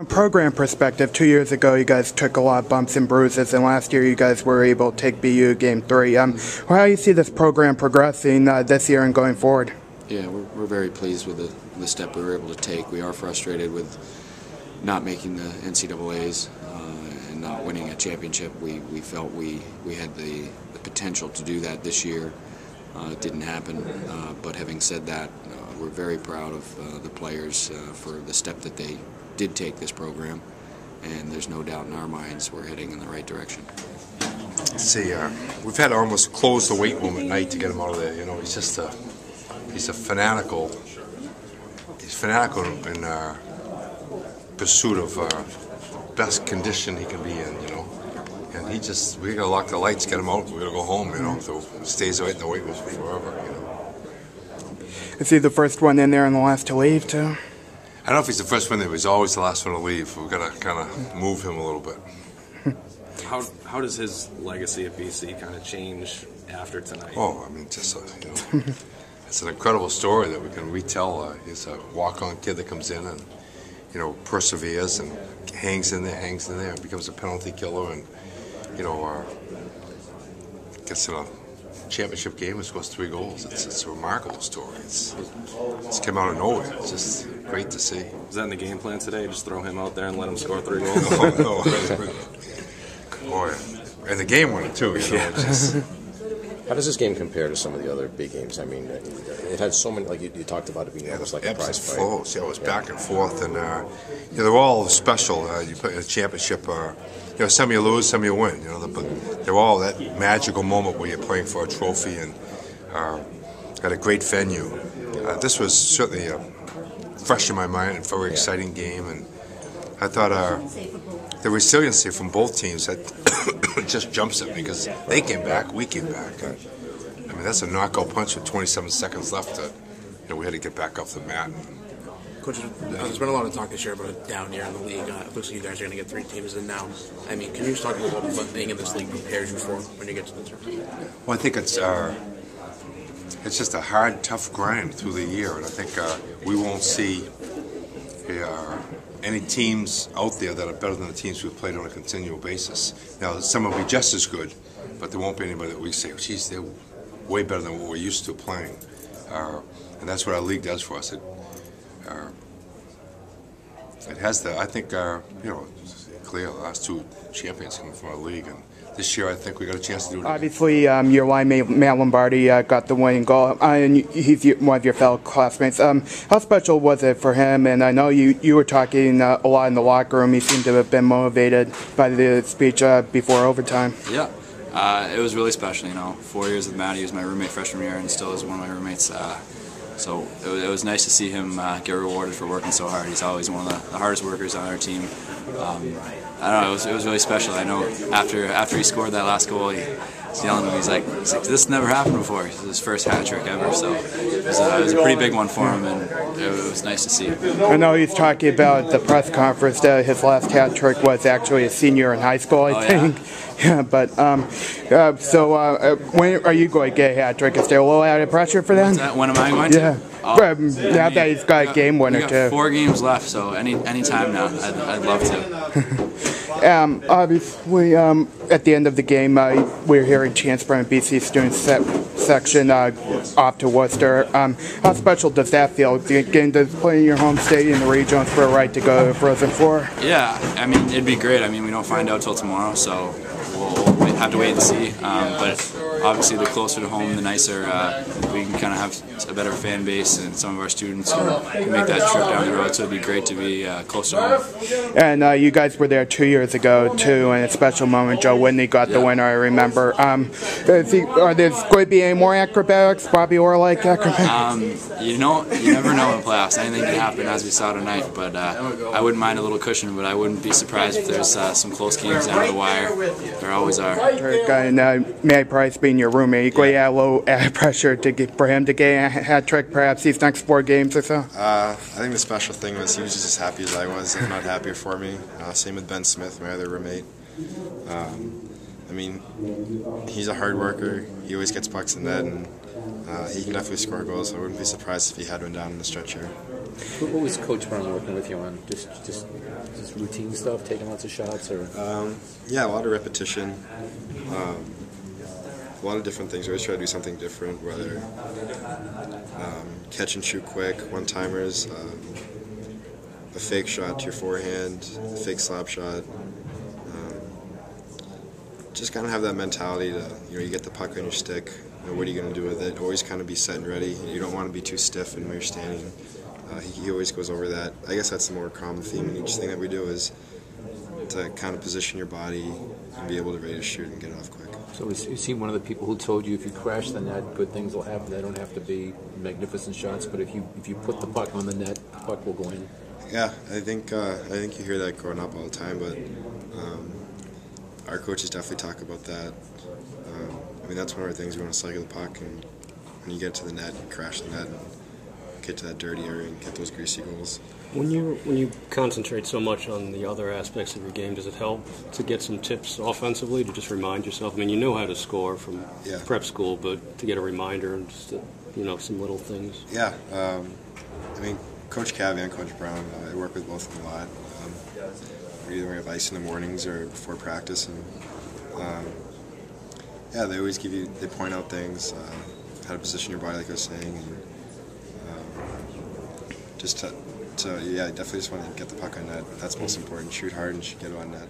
Program perspective, 2 years ago you guys took a lot of bumps and bruises, and last year you guys were able to take BU Game 3. How do you see this program progressing this year and going forward? Yeah, we're very pleased with the step we were able to take. We are frustrated with not making the NCAAs and not winning a championship. We felt we had the potential to do that this year. It didn't happen, but having said that, we're very proud of the players for the step that they did take this program, and there's no doubt in our minds we're heading in the right direction. See, we've had to almost close the weight room at night to get him out of there. You know, he's just he's fanatical in pursuit of best condition he can be in. You know, and we gotta lock the lights, get him out. We gotta go home. You know, so he stays right in the weight room forever. You know. Is he the first one in there and the last to leave too? I don't know if he's the first one there, but he's always the last one to leave. We've got to kind of move him a little bit. How does his legacy at BC kind of change after tonight? Oh, I mean, just it's an incredible story that we can retell. He's a walk-on kid that comes in and perseveres and hangs in there, becomes a penalty killer, and gets in a championship game and scores 3 goals. It's a remarkable story. It's come out of nowhere. It's just great to see. Is that in the game plan today? Just throw him out there and let him score 3 goals? No. Boy, and the game winner too. How does this game compare to some of the other big games? I mean, it had so many, like you talked about it being almost like a prize fight. Flows. Yeah, it was back and forth, and they're all special. You play a championship. Some you lose, some you win. But they're all that magical moment where you're playing for a trophy and at a great venue. This was certainly fresh in my mind and a very exciting game, and I thought the resiliency from both teams that just jumps at me because they came back, we came back. I mean, that's a knockout punch with 27 seconds left. We had to get back off the mat. Coach, there's been a lot of talk this year about a down year in the league. It looks like you guys are going to get 3 teams in now. I mean, can you just talk about what being in this league prepares you for when you get to the tournament? Well, I think it's just a hard, tough grind through the year, and I think we won't see any teams out there that are better than the teams we've played on a continual basis. Now, some will be just as good, but there won't be anybody that we say, geez, they're way better than what we're used to playing. And that's what our league does for us. It has I think, it's clear the last 2 champions coming from our league, and this year I think we got a chance to do it. Obviously, your linemate Maine Lombardi got the winning goal, and he's one of your fellow classmates. How special was it for him? And I know you were talking a lot in the locker room. He seemed to have been motivated by the speech before overtime. Yeah, it was really special. 4 years with Matt. He was my roommate freshman year, and still is one of my roommates. So it was nice to see him get rewarded for working so hard. He's always one of the hardest workers on our team. I don't know, it was really special. I know after he scored that last goal, he was yelling at me. He's like, this never happened before. It was his first hat trick ever, so it was a pretty big one for him, and it was nice to see. I know he's talking about the press conference that his last hat trick was actually a senior in high school, I think. Yeah, but when are you going to get a hat trick? Is there a little added pressure for that? When am I going to? Yeah. Now that he's got a game winner too. 4 games left, so any time now, I'd love to. Obviously, at the end of the game, we're hearing chants from the BC student section off to Worcester. How special does that feel, getting to play in your home state in the regionals for a right to go to Frozen Four? Yeah, I mean, it'd be great. I mean, we don't find out till tomorrow, so we'll have to wait and see. But obviously, the closer to home, the nicer we can kind of have a better fan base, and some of our students can make that trip down the road. So it'd be great to be close to home. And you guys were there 2 years ago too, and a special moment. Joe Whitney got the winner, I remember. Are there going to be any more acrobatics, Bobby Orr-like acrobatics? You never know in playoffs. Anything can happen, as we saw tonight. But I wouldn't mind a little cushion, but I wouldn't be surprised if there's some close games down the wire. There always are. And Matt Price being your roommate, equally a little added pressure for him to get a hat trick perhaps these next 4 games or so? I think the special thing was he was just as happy as I was, if not happier for me. Same with Ben Smith, my other roommate. I mean, he's a hard worker. He always gets pucks in net, and he can definitely score goals. I wouldn't be surprised if he had one down in the stretch here. What was Coach Brown working with you on? Just routine stuff, taking lots of shots, or? Yeah, a lot of repetition. A lot of different things. We always try to do something different, whether catch and shoot quick, one-timers, a fake shot to your forehand, a fake slap shot. Just kind of have that mentality to, you get the puck on your stick, what are you going to do with it? Always kind of be set and ready. You don't want to be too stiff when you're standing. He always goes over that. I guess that's the more common theme in each thing that we do, is to kind of position your body and be able to ready to shoot and get off quick. So is he one of the people who told you if you crash the net, good things will happen? They don't have to be magnificent shots, but if you put the puck on the net, the puck will go in. Yeah, I think you hear that growing up all the time, but our coaches definitely talk about that. I mean, that's one of our things. We want to cycle the puck, and when you get to the net, you crash the net and get to that dirty area and get those greasy goals. When you concentrate so much on the other aspects of your game, does it help to get some tips offensively to just remind yourself? I mean, you know how to score from prep school, but to get a reminder and just some little things. Yeah, I mean, Coach Cavi and Coach Brown, I work with both of them a lot. We either have ice in the mornings or before practice, and they always they point out things, how to position your body, like I was saying, and definitely just want to get the puck on net. That's most important. Shoot hard and get it on net.